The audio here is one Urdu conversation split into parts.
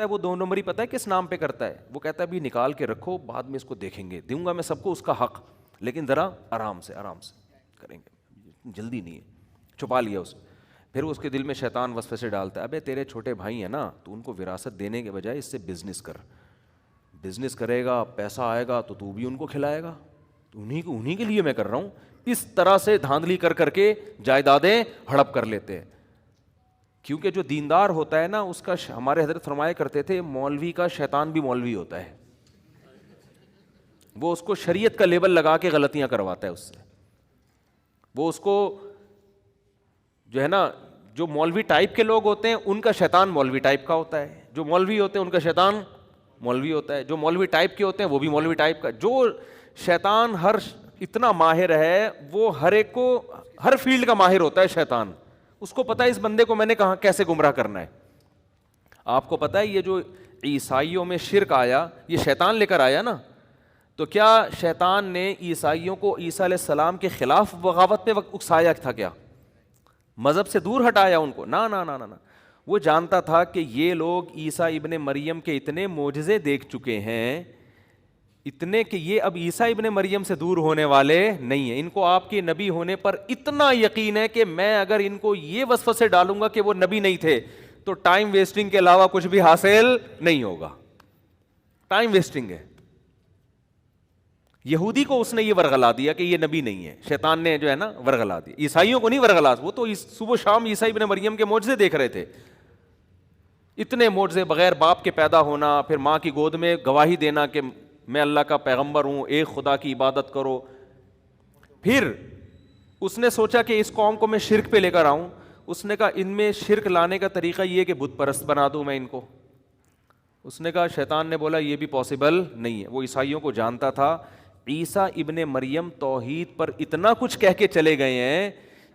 ہے وہ 2 نمبری پتہ ہے کس نام پہ کرتا ہے؟ وہ کہتا ہے ابھی نکال کے رکھو، بعد میں اس کو دیکھیں گے، دوں گا میں سب کو اس کا حق، لیکن ذرا آرام سے کریں گے، جلدی نہیں ہے، چھپا لیا اس نے۔ پھر اس کے دل میں شیطان وسوسے سے ڈالتا ہے، ابے تیرے چھوٹے بھائی ہیں نا، تو ان کو وراثت دینے کے بجائے اس سے بزنس کر، بزنس کرے گا، پیسہ آئے گا تو بھی ان کو کھلائے گا، تو انہی کے لیے میں کر رہا ہوں۔ اس طرح سے دھاندلی کر کر کے جائیدادیں ہڑپ کر لیتے ہیں۔ کیونکہ جو دیندار ہوتا ہے نا، اس کا ہمارے حضرت فرمایا کرتے تھے مولوی کا شیطان بھی مولوی ہوتا ہے، وہ اس کو شریعت کا لیبل لگا کے غلطیاں کرواتا ہے اس سے، وہ اس کو جو ہے نا، جو مولوی ٹائپ کے لوگ ہوتے ہیں ان کا شیطان مولوی ٹائپ کا ہوتا ہے، جو مولوی ہوتے ہیں ان کا شیطان مولوی ہوتا ہے، جو مولوی ٹائپ کے ہوتے ہیں وہ بھی مولوی ٹائپ کا۔ جو شیطان اتنا ماہر ہے، وہ ہر ایک کو ہر فیلڈ کا ماہر ہوتا ہے شیطان، اس کو پتا ہے اس بندے کو میں نے کہاں کیسے گمراہ کرنا ہے۔ آپ کو پتا ہے یہ جو عیسائیوں میں شرک آیا، یہ شیطان لے کر آیا نا، تو کیا شیطان نے عیسائیوں کو عیسیٰ علیہ السلام کے خلاف بغاوت پہ اکسایا تھا؟ کیا مذہب سے دور ہٹایا ان کو؟ نہ نہ نہ نہ، وہ جانتا تھا کہ یہ لوگ عیسیٰ ابن مریم کے اتنے معجزے دیکھ چکے ہیں، اتنے کہ یہ اب عیسیٰ ابن مریم سے دور ہونے والے نہیں ہیں، ان کو آپ کے نبی ہونے پر اتنا یقین ہے کہ میں اگر ان کو یہ وسوسے ڈالوں گا کہ وہ نبی نہیں تھے تو ٹائم ویسٹنگ کے علاوہ کچھ بھی حاصل نہیں ہوگا، ٹائم ویسٹنگ ہے۔ یہودی کو اس نے یہ ورغلا دیا کہ یہ نبی نہیں ہے، شیطان نے جو ہے نا ورغلا دیا، عیسائیوں کو نہیں ورغلا، وہ تو صبح و شام عیسیٰ ابن مریم کے معجزے دیکھ رہے تھے، اتنے معجزے، بغیر باپ کے پیدا ہونا، پھر ماں کی گود میں گواہی دینا کہ میں اللہ کا پیغمبر ہوں، ایک خدا کی عبادت کرو۔ پھر اس نے سوچا کہ اس قوم کو میں شرک پہ لے کر آؤں، اس نے کہا ان میں شرک لانے کا طریقہ یہ کہ بت پرست بنا دوں میں ان کو۔ اس نے کہا، شیطان نے بولا یہ بھی پاسبل نہیں ہے، وہ عیسائیوں کو جانتا تھا عیسیٰ ابن مریم توحید پر اتنا کچھ کہہ کے چلے گئے ہیں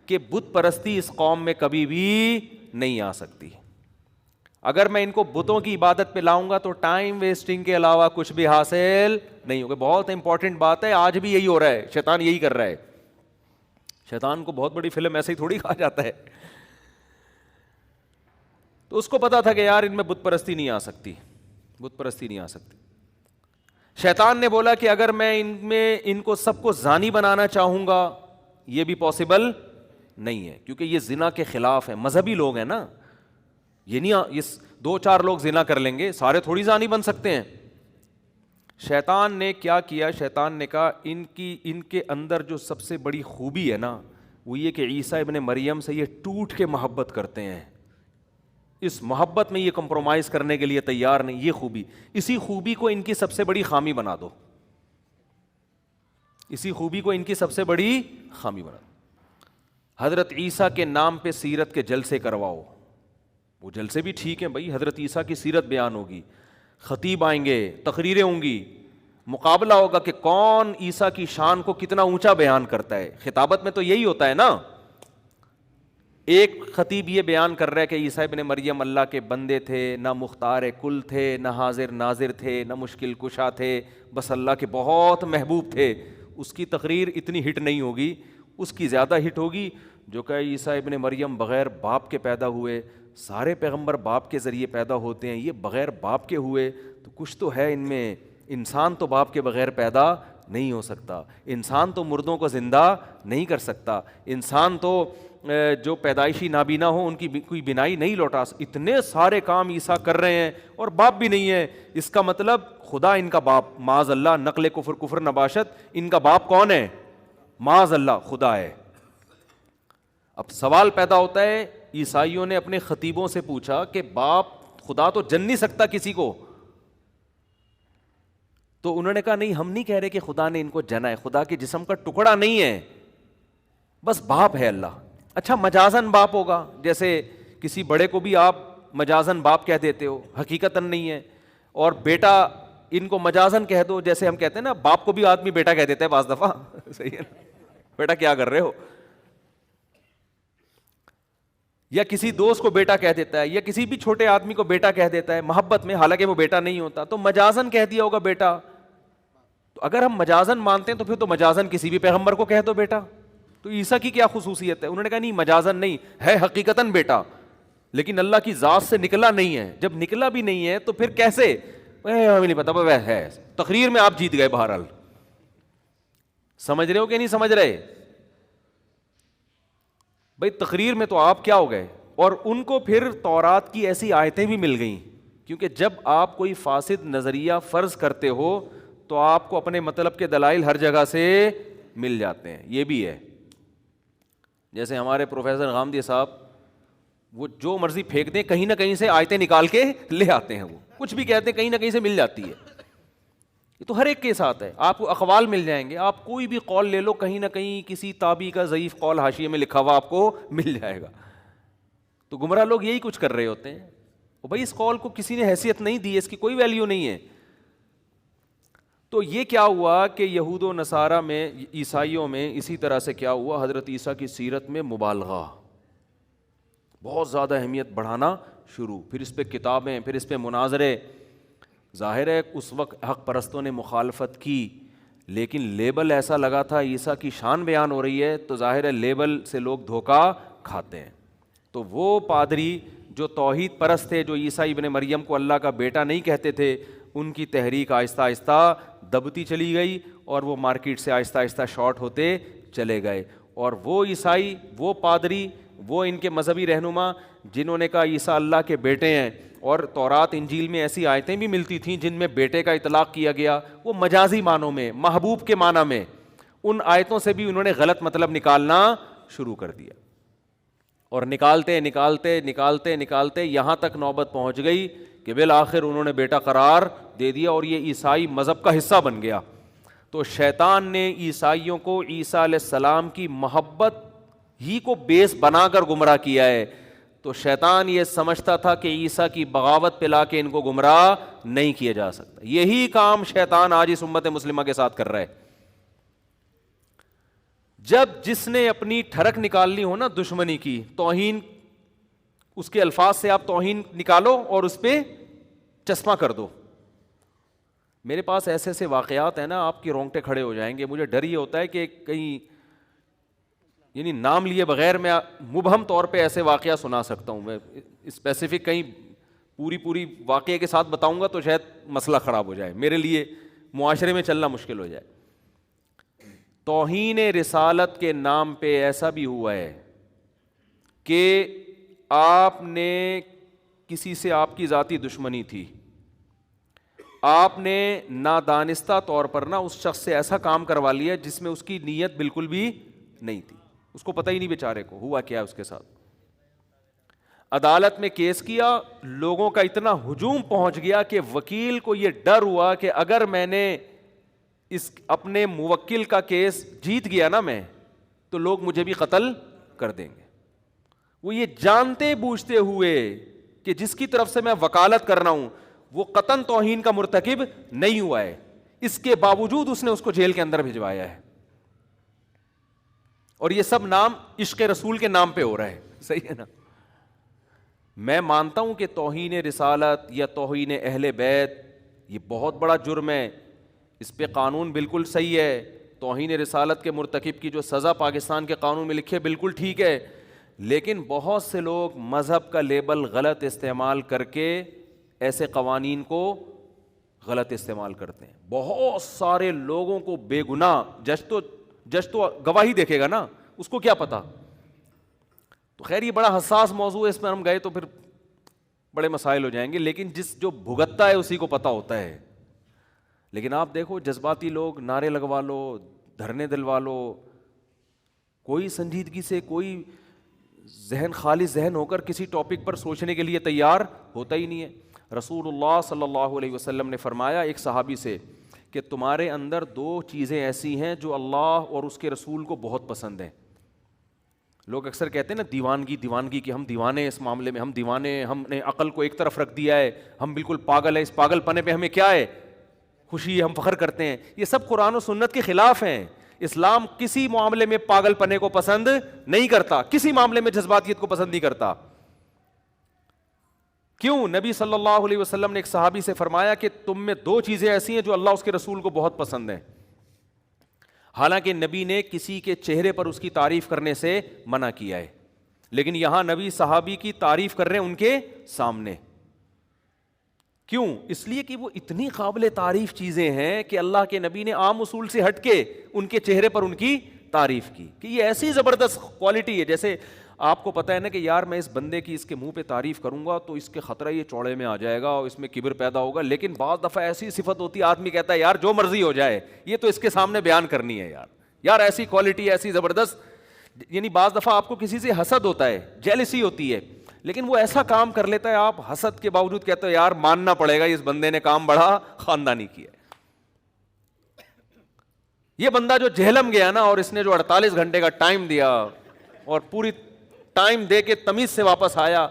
کہ بت پرستی اس قوم میں کبھی بھی نہیں آ سکتی، اگر میں ان کو بتوں کی عبادت پہ لاؤں گا تو ٹائم ویسٹنگ کے علاوہ کچھ بھی حاصل نہیں ہوگا۔ بہت امپورٹنٹ بات ہے، آج بھی یہی ہو رہا ہے، شیطان یہی کر رہا ہے۔ شیطان کو بہت بڑی فلم ایسے ہی تھوڑی کہا جاتا ہے، تو اس کو پتا تھا کہ یار ان میں بت پرستی نہیں آ سکتی، بت پرستی نہیں آ سکتی۔ شیطان نے بولا کہ اگر میں ان کو سب کو زانی بنانا چاہوں گا یہ بھی پاسبل نہیں ہے، کیونکہ یہ زنا کے خلاف ہے، مذہبی لوگ ہیں نا، یہ نہیں، یہ 2-4 لوگ زنا کر لیں گے، سارے تھوڑی زانی بن سکتے ہیں۔ شیطان نے کیا کیا؟ شیطان نے کہا ان کے اندر جو سب سے بڑی خوبی ہے نا وہ یہ کہ عیسیٰ ابن مریم سے یہ ٹوٹ کے محبت کرتے ہیں، اس محبت میں یہ کمپرومائز کرنے کے لیے تیار نہیں، یہ خوبی، اسی خوبی کو ان کی سب سے بڑی خامی بنا دو، اسی خوبی کو ان کی سب سے بڑی خامی بنا دو۔ حضرت عیسیٰ کے نام پہ سیرت کے جلسے کرواؤ، وہ جلسے بھی ٹھیک ہیں بھائی، حضرت عیسیٰ کی سیرت بیان ہوگی، خطیب آئیں گے، تقریریں ہوں گی، مقابلہ ہوگا کہ کون عیسیٰ کی شان کو کتنا اونچا بیان کرتا ہے۔ خطابت میں تو یہی ہوتا ہے نا، ایک خطیب یہ بیان کر رہا ہے کہ عیسیٰ ابن مریم اللہ کے بندے تھے، نہ مختار کل تھے، نہ حاضر ناظر تھے، نہ مشکل کشا تھے، بس اللہ کے بہت محبوب تھے۔ اس کی تقریر اتنی ہٹ نہیں ہوگی، اس کی زیادہ ہٹ ہوگی جو کہ عیسیٰ ابن مریم بغیر باپ کے پیدا ہوئے، سارے پیغمبر باپ کے ذریعے پیدا ہوتے ہیں، یہ بغیر باپ کے ہوئے، تو کچھ تو ہے ان میں، انسان تو باپ کے بغیر پیدا نہیں ہو سکتا، انسان تو مردوں کو زندہ نہیں کر سکتا، انسان تو جو پیدائشی نابینا ہو ان کی کوئی بینائی نہیں لوٹا، اتنے سارے کام عیسیٰ کر رہے ہیں اور باپ بھی نہیں ہے، اس کا مطلب خدا ان کا باپ، معاذ اللہ، نقل کفر نباشت، ان کا باپ کون ہے؟ معاذ اللہ خدا ہے۔ اب سوال پیدا ہوتا ہے، عیسائیوں نے اپنے خطیبوں سے پوچھا کہ باپ خدا تو جن نہیں سکتا کسی کو، تو انہوں نے کہا نہیں، ہم نہیں کہہ رہے کہ خدا نے ان کو جنا ہے، خدا کے جسم کا ٹکڑا نہیں ہے، بس باپ ہے اللہ۔ اچھا مجازن باپ ہوگا، جیسے کسی بڑے کو بھی آپ مجازن باپ کہہ دیتے ہو، حقیقتاً نہیں ہے، اور بیٹا ان کو مجازن کہہ دو، جیسے ہم کہتے ہیں نا باپ کو بھی آدمی بیٹا کہہ دیتا ہے بعض دفعہ، صحیح ہے نا، بیٹا کیا کر رہے ہو، یا کسی دوست کو بیٹا کہہ دیتا ہے، یا کسی بھی چھوٹے آدمی کو بیٹا کہہ دیتا ہے محبت میں، حالانکہ وہ بیٹا نہیں ہوتا، تو مجازن کہہ دیا ہوگا بیٹا۔ تو اگر ہم مجازن مانتے ہیں تو پھر تو مجازن کسی بھی پیغمبر کو کہہ دو بیٹا، تو عیسیٰ کی کیا خصوصیت ہے؟ انہوں نے کہا نہیں، مجازن نہیں ہے، حقیقتاً بیٹا۔ لیکن اللہ کی ذات سے نکلا نہیں ہے. جب نکلا بھی نہیں ہے تو پھر کیسے؟ ہمیں نہیں پتا وہ ہے. تقریر میں آپ جیت گئے بہرحال. سمجھ رہے ہو کہ نہیں سمجھ رہے بھائی؟ تقریر میں تو آپ کیا ہو گئے. اور ان کو پھر تورات کی ایسی آیتیں بھی مل گئیں, کیونکہ جب آپ کوئی فاسد نظریہ فرض کرتے ہو تو آپ کو اپنے مطلب کے دلائل ہر جگہ سے مل جاتے ہیں. یہ بھی ہے. جیسے ہمارے پروفیسر غامدی صاحب, وہ جو مرضی پھینک دیں, کہیں نہ کہیں سے آیتیں نکال کے لے آتے ہیں. وہ کچھ بھی کہتے ہیں کہیں نہ کہیں سے مل جاتی ہے. یہ تو ہر ایک کے ساتھ ہے. آپ کو اقوال مل جائیں گے, آپ کوئی بھی قول لے لو, کہیں نہ کہیں کسی تابعی کا ضعیف قول حاشیے میں لکھا ہوا آپ کو مل جائے گا. تو گمراہ لوگ یہی کچھ کر رہے ہوتے ہیں. بھائی اس قول کو کسی نے حیثیت نہیں دی, اس کی کوئی ویلیو نہیں ہے. تو یہ کیا ہوا کہ یہود و نصارہ میں, عیسائیوں میں اسی طرح سے کیا ہوا, حضرت عیسیٰ کی سیرت میں مبالغہ, بہت زیادہ اہمیت بڑھانا شروع. پھر اس پہ کتابیں, پھر اس پہ مناظرے. ظاہر ہے اس وقت حق پرستوں نے مخالفت کی, لیکن لیبل ایسا لگا تھا عیسیٰ کی شان بیان ہو رہی ہے, تو ظاہر ہے لیبل سے لوگ دھوکہ کھاتے ہیں. تو وہ پادری جو توحید پرست تھے, جو عیسیٰ ابن مریم کو اللہ کا بیٹا نہیں کہتے تھے, ان کی تحریک آہستہ آہستہ دبتی چلی گئی اور وہ مارکیٹ سے آہستہ آہستہ شارٹ ہوتے چلے گئے. اور وہ عیسائی, وہ پادری, وہ ان کے مذہبی رہنما جنہوں نے کہا عیسیٰ اللہ کے بیٹے ہیں, اور تورات انجیل میں ایسی آیتیں بھی ملتی تھیں جن میں بیٹے کا اطلاق کیا گیا, وہ مجازی معنوں میں, محبوب کے معنی میں, ان آیتوں سے بھی انہوں نے غلط مطلب نکالنا شروع کر دیا. اور نکالتے نکالتے نکالتے نکالتے یہاں تک نوبت پہنچ گئی کہ بالآخر انہوں نے بیٹا قرار دے دیا, اور یہ عیسائی مذہب کا حصہ بن گیا. تو شیطان نے عیسائیوں کو عیسیٰ علیہ السلام کی محبت ہی کو بیس بنا کر گمراہ کیا ہے. تو شیطان یہ سمجھتا تھا کہ عیسیٰ کی بغاوت پہ لا کے ان کو گمراہ نہیں کیا جا سکتا. یہی کام شیطان آج اس امت مسلمہ کے ساتھ کر رہا ہے. جب جس نے اپنی ٹھڑک نکالنی ہو نا دشمنی کی, توہین, اس کے الفاظ سے آپ توہین نکالو اور اس پہ چشمہ کر دو. میرے پاس ایسے ایسے واقعات ہیں نا, آپ کے رونگٹے کھڑے ہو جائیں گے. مجھے ڈر یہ ہوتا ہے کہ کہیں یعنی نام لیے بغیر میں مبہم طور پہ ایسے واقعہ سنا سکتا ہوں. میں اسپیسیفک کہیں پوری واقعے کے ساتھ بتاؤں گا تو شاید مسئلہ خراب ہو جائے, میرے لیے معاشرے میں چلنا مشکل ہو جائے. توہین رسالت کے نام پہ ایسا بھی ہوا ہے کہ آپ نے کسی سے, آپ کی ذاتی دشمنی تھی, آپ نے نادانستہ طور پر نا اس شخص سے ایسا کام کروا لیا جس میں اس کی نیت بالکل بھی نہیں تھی, اس کو پتہ ہی نہیں بیچارے کو ہوا کیا اس کے ساتھ. عدالت میں کیس کیا, لوگوں کا اتنا ہجوم پہنچ گیا کہ وکیل کو یہ ڈر ہوا کہ اگر میں نے اس اپنے موکل کا کیس جیت گیا نا میں, تو لوگ مجھے بھی قتل کر دیں گے. وہ یہ جانتے بوجھتے ہوئے کہ جس کی طرف سے میں وکالت کر رہا ہوں وہ قطعاً توہین کا مرتکب نہیں ہوا ہے, اس کے باوجود اس نے اس کو جیل کے اندر بھجوایا ہے. اور یہ سب نام عشق رسول کے نام پہ ہو رہا ہے. صحیح ہے نا؟ میں مانتا ہوں کہ توہین رسالت یا توہین اہل بیت یہ بہت بڑا جرم ہے, اس پہ قانون بالکل صحیح ہے. توہین رسالت کے مرتکب کی جو سزا پاکستان کے قانون میں لکھی ہے بالکل ٹھیک ہے, لیکن بہت سے لوگ مذہب کا لیبل غلط استعمال کر کے ایسے قوانین کو غلط استعمال کرتے ہیں. بہت سارے لوگوں کو بے گناہ, جج تو گواہی دیکھے گا نا, اس کو کیا پتا. تو خیر یہ بڑا حساس موضوع ہے, اس میں ہم گئے تو پھر بڑے مسائل ہو جائیں گے, لیکن جو بھگتتا ہے اسی کو پتا ہوتا ہے. لیکن آپ دیکھو جذباتی لوگ نعرے لگوا لو, دھرنے دلوا لو, کوئی سنجیدگی سے, کوئی ذہن خالی ذہن ہو کر کسی ٹاپک پر سوچنے کے لیے تیار ہوتا ہی نہیں ہے. رسول اللہ صلی اللہ علیہ وسلم نے فرمایا ایک صحابی سے کہ تمہارے اندر دو چیزیں ایسی ہیں جو اللہ اور اس کے رسول کو بہت پسند ہیں. لوگ اکثر کہتے ہیں نا دیوانگی کہ ہم دیوانے, اس معاملے میں ہم دیوانے, ہم نے عقل کو ایک طرف رکھ دیا ہے, ہم بالکل پاگل ہیں, اس پاگل پنے پہ ہمیں کیا ہے خوشی ہے, ہم فخر کرتے ہیں. یہ سب قرآن و سنت کے خلاف ہیں. اسلام کسی معاملے میں پاگل پنے کو پسند نہیں کرتا, کسی معاملے میں جذباتیت کو پسند نہیں کرتا. کیوں؟ نبی صلی اللہ علیہ وسلم نے ایک صحابی سے فرمایا کہ تم میں دو چیزیں ایسی ہیں جو اللہ اس کے رسول کو بہت پسند ہیں. حالانکہ نبی نے کسی کے چہرے پر اس کی تعریف کرنے سے منع کیا ہے, لیکن یہاں نبی صحابی کی تعریف کر رہے ہیں ان کے سامنے. کیوں؟ اس لیے کہ وہ اتنی قابل تعریف چیزیں ہیں کہ اللہ کے نبی نے عام اصول سے ہٹ کے ان کے چہرے پر ان کی تعریف کی کہ یہ ایسی زبردست کوالٹی ہے. جیسے آپ کو پتا ہے نا کہ یار میں اس بندے کی اس کے منہ پہ تعریف کروں گا تو اس کے خطرہ یہ چوڑے میں آ جائے گا اور اس میں کبر پیدا ہوگا, لیکن بعض دفعہ ایسی صفت ہوتی ہے آدمی کہتا ہے یار جو مرضی ہو جائے یہ تو اس کے سامنے بیان کرنی ہے یار ایسی کوالٹی ایسی زبردست. یعنی بعض دفعہ آپ کو کسی سے حسد ہوتا ہے, جیلسی ہوتی ہے, لیکن وہ ایسا کام کر لیتا ہے آپ حسد کے باوجود کہتے ہو یار ماننا پڑے گا اس بندے نے کام بڑا خاندانی کیا. یہ بندہ جو جہلم گیا نا اور اس نے جو 48 گھنٹے کا ٹائم دیا اور پوری ٹائم دے کے تمیز سے واپس آیا,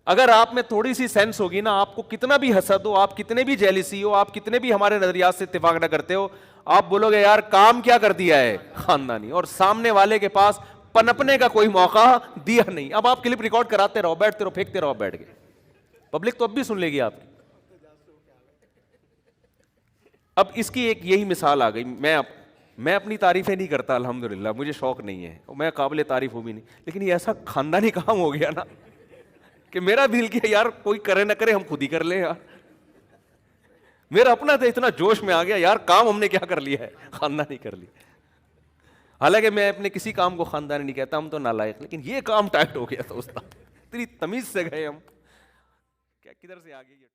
اگر آپ میں تھوڑی سی سینس ہوگی نا, آپ کو کتنا بھی حسد ہو, آپ کتنے بھی جیلسی ہو, آپ کتنے بھی ہمارے نظریات سے اتفاق نہ کرتے ہو, آپ بولو گے یار کام کیا کر دیا ہے خاندانی, اور سامنے والے کے پاس پنپنے کا کوئی موقع دیا نہیں. اب آپ کلپ ریکارڈ کراتے رہو, بیٹھتے رہو, پھینکتے رہو, بیٹھ گئے, پبلک تو اب بھی سن لے گی آپ کی. اب اس کی ایک یہی مثال آ گئی. میں اپنی تعریفیں نہیں کرتا الحمدللہ, مجھے شوق نہیں ہے, میں قابل تعریف ہوں بھی نہیں, لیکن یہ ایسا خاندانی کام ہو گیا نا کہ میرا دل کیا یار کوئی کرے نہ کرے ہم خود ہی کر لیں یار. میرا اپنا تھا, اتنا جوش میں آ گیا یار کام ہم نے کیا کر لیا ہے, خاندانی کر لی. حالانکہ میں اپنے کسی کام کو خاندانی نہیں کہتا, ہم تو نالائق, لیکن یہ کام ٹائٹ ہو گیا تھا استاد, اتنی تمیز سے گئے ہم, کدھر سے آ گئی.